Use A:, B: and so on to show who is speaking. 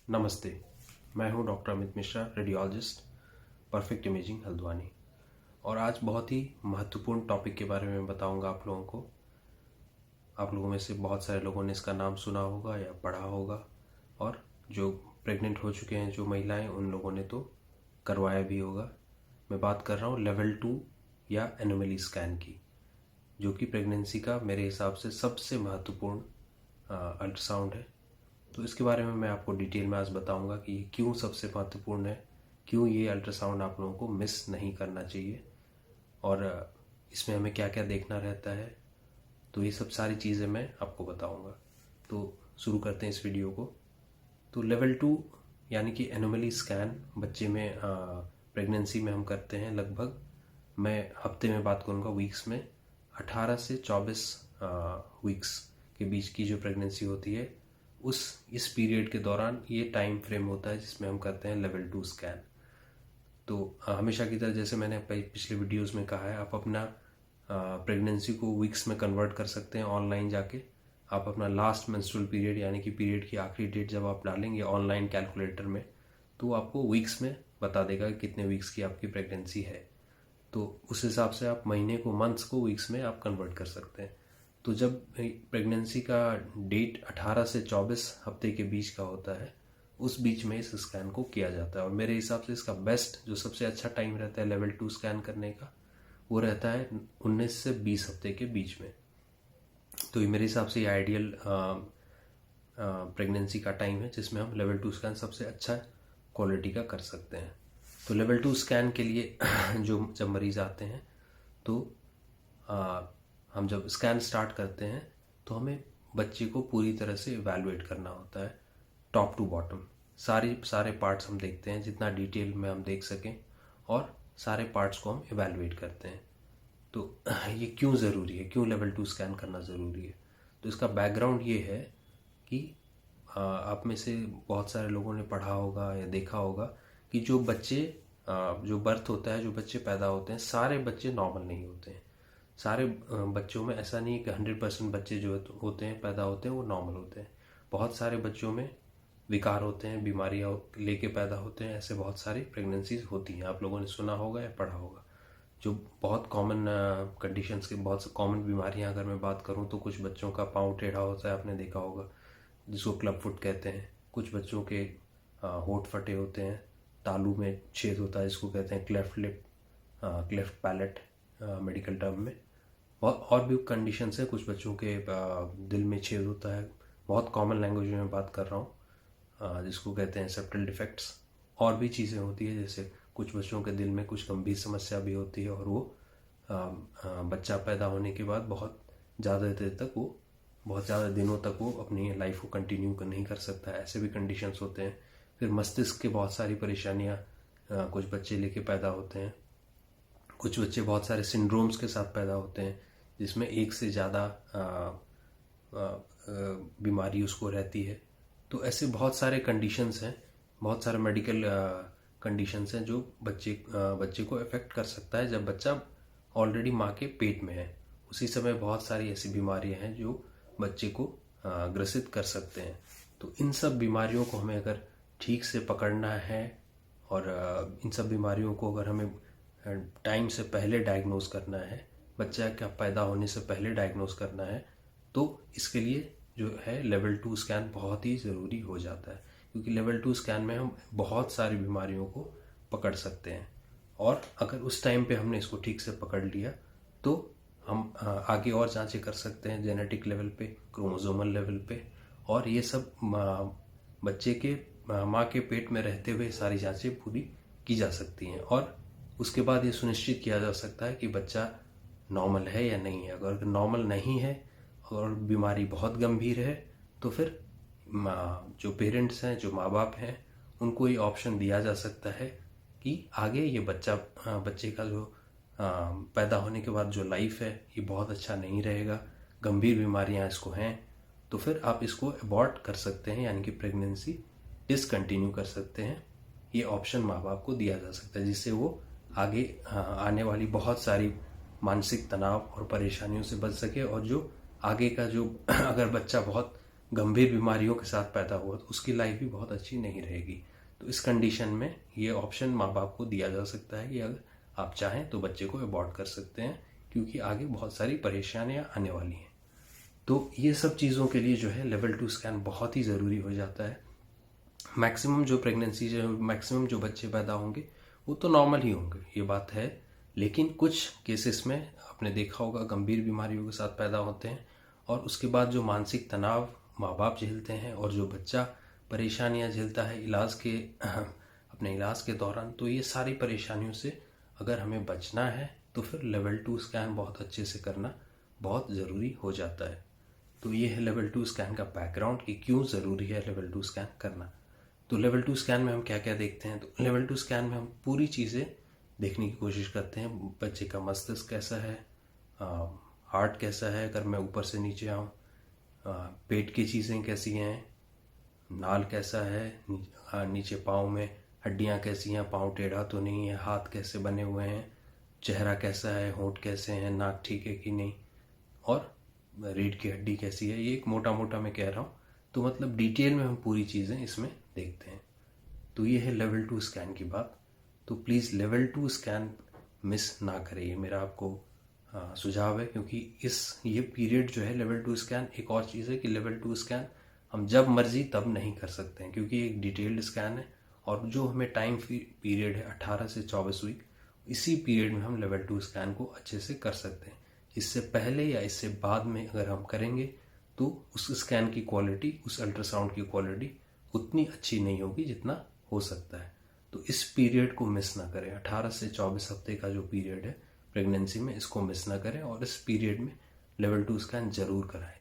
A: नमस्ते, मैं हूं doctor Amit Mishra, radiologist, perfect imaging Haldwani. और आज बहुत ही महत्वपूर्ण टॉपिक के बारे में बताऊंगा आप लोगों को। आप लोगों में से बहुत सारे लोगों ने इसका नाम सुना होगा या पढ़ा होगा, और जो प्रेग्नेंट हो चुके हैं जो महिलाएं, उन लोगों ने तो करवाया भी होगा। मैं बात कर रहा हूँ लेवल 2 या एनोमली स्कैन की, जो कि प्रेगनेंसी का मेरे हिसाब से सबसे महत्वपूर्ण अल्ट्रासाउंड है। तो इसके बारे में मैं आपको डिटेल में आज बताऊंगा कि ये क्यों सबसे महत्वपूर्ण है, क्यों ये अल्ट्रासाउंड आप लोगों को मिस नहीं करना चाहिए, और इसमें हमें क्या क्या देखना रहता है। तो ये सब सारी चीज़ें मैं आपको बताऊंगा। तो शुरू करते हैं इस वीडियो को। तो लेवल 2 यानी कि एनोमली स्कैन बच्चे में प्रेगनेंसी में हम करते हैं। लगभग मैं हफ्ते में बात करूंगा, वीक्स में 18 से 24 वीक्स के बीच की जो प्रेगनेंसी होती है, इस पीरियड के दौरान ये टाइम फ्रेम होता है जिसमें हम करते हैं लेवल 2 स्कैन। तो हमेशा की तरह जैसे मैंने पिछले वीडियोस में कहा है, आप अपना प्रेगनेंसी को वीक्स में कन्वर्ट कर सकते हैं ऑनलाइन जाके। आप अपना लास्ट मेंस्ट्रुअल पीरियड यानी कि पीरियड की आखिरी डेट जब आप डालेंगे ऑनलाइन कैलकुलेटर में, तो आपको वीक्स में बता देगा कि कितने वीक्स की आपकी प्रेगनेंसी है। तो उस हिसाब से आप महीने को, मंथ्स को वीक्स में आप कन्वर्ट कर सकते हैं। तो जब प्रेगनेंसी का डेट 18 से 24 हफ्ते के बीच का होता है, उस बीच में इस स्कैन को किया जाता है। और मेरे हिसाब से इसका बेस्ट, जो सबसे अच्छा टाइम रहता है लेवल 2 स्कैन करने का, वो रहता है 19 से 20 हफ्ते के बीच में। तो ये मेरे हिसाब से ये आइडियल प्रेगनेंसी का टाइम है जिसमें हम लेवल 2 स्कैन सबसे अच्छा क्वालिटी का कर सकते हैं। तो लेवल 2 स्कैन के लिए जब मरीज आते हैं, तो हम जब स्कैन स्टार्ट करते हैं तो हमें बच्चे को पूरी तरह से इवैल्यूएट करना होता है, टॉप टू बॉटम। सारे पार्ट्स हम देखते हैं जितना डिटेल में हम देख सकें, और सारे पार्ट्स को हम इवैल्यूएट करते हैं। तो ये क्यों ज़रूरी है, क्यों लेवल 2 स्कैन करना ज़रूरी है? तो इसका बैकग्राउंड ये है कि आप में से बहुत सारे लोगों ने पढ़ा होगा या देखा होगा कि जो बच्चे जो बर्थ होता है, जो बच्चे पैदा होते हैं, सारे बच्चे नॉर्मल नहीं होते हैं। सारे बच्चों में ऐसा नहीं है कि 100% बच्चे जो होते हैं, पैदा होते हैं, वो नॉर्मल होते हैं। बहुत सारे बच्चों में विकार होते हैं, बीमारियां लेके पैदा होते हैं। ऐसे बहुत सारी प्रेगनेंसीज होती हैं, आप लोगों ने सुना होगा या पढ़ा होगा। जो बहुत कॉमन कंडीशंस की, बहुत कॉमन बीमारियां अगर मैं बात करूं, तो कुछ बच्चों का पाँव टेढ़ा होता है, आपने देखा होगा, जिसको क्लब फुट कहते हैं। कुछ बच्चों के होंठ फटे होते हैं, तालू में छेद होता है, जिसको कहते हैं cleft lip, cleft palate medical term में। और भी कंडीशंस है। कुछ बच्चों के दिल में छेद होता है, बहुत कॉमन लैंग्वेज में बात कर रहा हूँ, जिसको कहते हैं सेप्टल डिफेक्ट्स। और भी चीज़ें होती है, जैसे कुछ बच्चों के दिल में कुछ गंभीर समस्या भी होती है, और वो बच्चा पैदा होने के बाद बहुत ज़्यादा दिनों तक वो अपनी लाइफ को कंटिन्यू नहीं कर सकता है। ऐसे भी कंडीशंस होते हैं। फिर मस्तिष्क के बहुत सारी परेशानियाँ कुछ बच्चे लेके पैदा होते हैं। कुछ बच्चे बहुत सारे सिंड्रोम्स के साथ पैदा होते हैं, जिसमें एक से ज़्यादा बीमारी उसको रहती है। तो ऐसे बहुत सारे कंडीशंस हैं, बहुत सारे मेडिकल कंडीशंस हैं जो बच्चे को अफेक्ट कर सकता है। जब बच्चा ऑलरेडी माँ के पेट में है, उसी समय बहुत सारी ऐसी बीमारियां हैं जो बच्चे को ग्रसित कर सकते हैं। तो इन सब बीमारियों को हमें अगर ठीक से पकड़ना है, और इन सब बीमारियों को अगर हमें टाइम से पहले डायग्नोज करना है, बच्चा का पैदा होने से पहले डायग्नोज करना है, तो इसके लिए जो है लेवल 2 स्कैन बहुत ही ज़रूरी हो जाता है। क्योंकि लेवल 2 स्कैन में हम बहुत सारी बीमारियों को पकड़ सकते हैं, और अगर उस टाइम पे हमने इसको ठीक से पकड़ लिया, तो हम आगे और जांचें कर सकते हैं, जेनेटिक लेवल पे, क्रोमोसोमल लेवल पे। और ये सब बच्चे के माँ के पेट में रहते हुए सारी जांचें पूरी की जा सकती हैं, और उसके बाद ये सुनिश्चित किया जा सकता है कि बच्चा नॉर्मल है या नहीं है। अगर नॉर्मल नहीं है और बीमारी बहुत गंभीर है, तो फिर जो पेरेंट्स हैं, जो माँ बाप हैं, उनको ये ऑप्शन दिया जा सकता है कि आगे ये बच्चे का जो पैदा होने के बाद जो लाइफ है, ये बहुत अच्छा नहीं रहेगा, गंभीर बीमारियां इसको हैं, तो फिर आप इसको अबॉर्ट कर सकते हैं, यानी कि प्रेगनेंसी डिसकंटिन्यू कर सकते हैं। ये ऑप्शन माँ बाप को दिया जा सकता है, जिससे वो आगे आने वाली बहुत सारी मानसिक तनाव और परेशानियों से बच सके। और जो आगे का जो अगर बच्चा बहुत गंभीर बीमारियों के साथ पैदा हुआ तो उसकी लाइफ भी बहुत अच्छी नहीं रहेगी। तो इस कंडीशन में ये ऑप्शन माँ बाप को दिया जा सकता है कि अगर आप चाहें तो बच्चे को अबॉर्ट कर सकते हैं, क्योंकि आगे बहुत सारी परेशानियां आने वाली हैं। तो ये सब चीज़ों के लिए जो है लेवल 2 स्कैन बहुत ही ज़रूरी हो जाता है। मैक्सिमम जो प्रेगनेंसी मैक्सिमम जो बच्चे पैदा होंगे वो तो नॉर्मल ही होंगे, ये बात है। लेकिन कुछ केसेस में आपने देखा होगा गंभीर बीमारियों के साथ पैदा होते हैं, और उसके बाद जो मानसिक तनाव माँ बाप झेलते हैं और जो बच्चा परेशानियाँ झेलता है अपने इलाज के दौरान, तो ये सारी परेशानियों से अगर हमें बचना है तो फिर लेवल 2 स्कैन बहुत अच्छे से करना बहुत ज़रूरी हो जाता है। तो ये है लेवल 2 स्कैन का बैकग्राउंड कि क्यों ज़रूरी है लेवल 2 स्कैन करना। तो लेवल 2 स्कैन में हम क्या क्या देखते हैं, तो लेवल 2 स्कैन में हम पूरी चीज़ें देखने की कोशिश करते हैं। बच्चे का मस्तिष्क कैसा है, हार्ट कैसा है अगर मैं ऊपर से नीचे आऊँ, पेट की चीज़ें कैसी हैं, नाल कैसा है, नीचे पाँव में हड्डियाँ कैसी हैं, पाँव टेढ़ा तो नहीं है, हाथ कैसे बने हुए हैं, चेहरा कैसा है, होंठ कैसे हैं, नाक ठीक है कि नहीं, और रीढ़ की हड्डी कैसी है। ये एक मोटा मोटा मैं कह रहा हूँ, तो मतलब डिटेल में हम पूरी चीज़ें इसमें देखते हैं। तो ये है लेवल 2 स्कैन की बात। तो प्लीज़ लेवल 2 स्कैन मिस ना करें, ये मेरा आपको सुझाव है। क्योंकि ये पीरियड जो है लेवल 2 स्कैन, एक और चीज़ है कि लेवल 2 स्कैन हम जब मर्जी तब नहीं कर सकते हैं, क्योंकि एक डिटेल्ड स्कैन है, और जो हमें टाइम पीरियड है 18 से 24 वीक, इसी पीरियड में हम लेवल 2 स्कैन को अच्छे से कर सकते हैं। इससे पहले या इससे बाद में अगर हम करेंगे तो उस स्कैन की क्वालिटी, उस अल्ट्रासाउंड की क्वालिटी उतनी अच्छी नहीं होगी जितना हो सकता है। तो इस पीरियड को मिस ना करें, 18 से 24 हफ्ते का जो पीरियड है प्रेगनेंसी में, इसको मिस ना करें, और इस पीरियड में लेवल 2 स्कैन जरूर कराएं।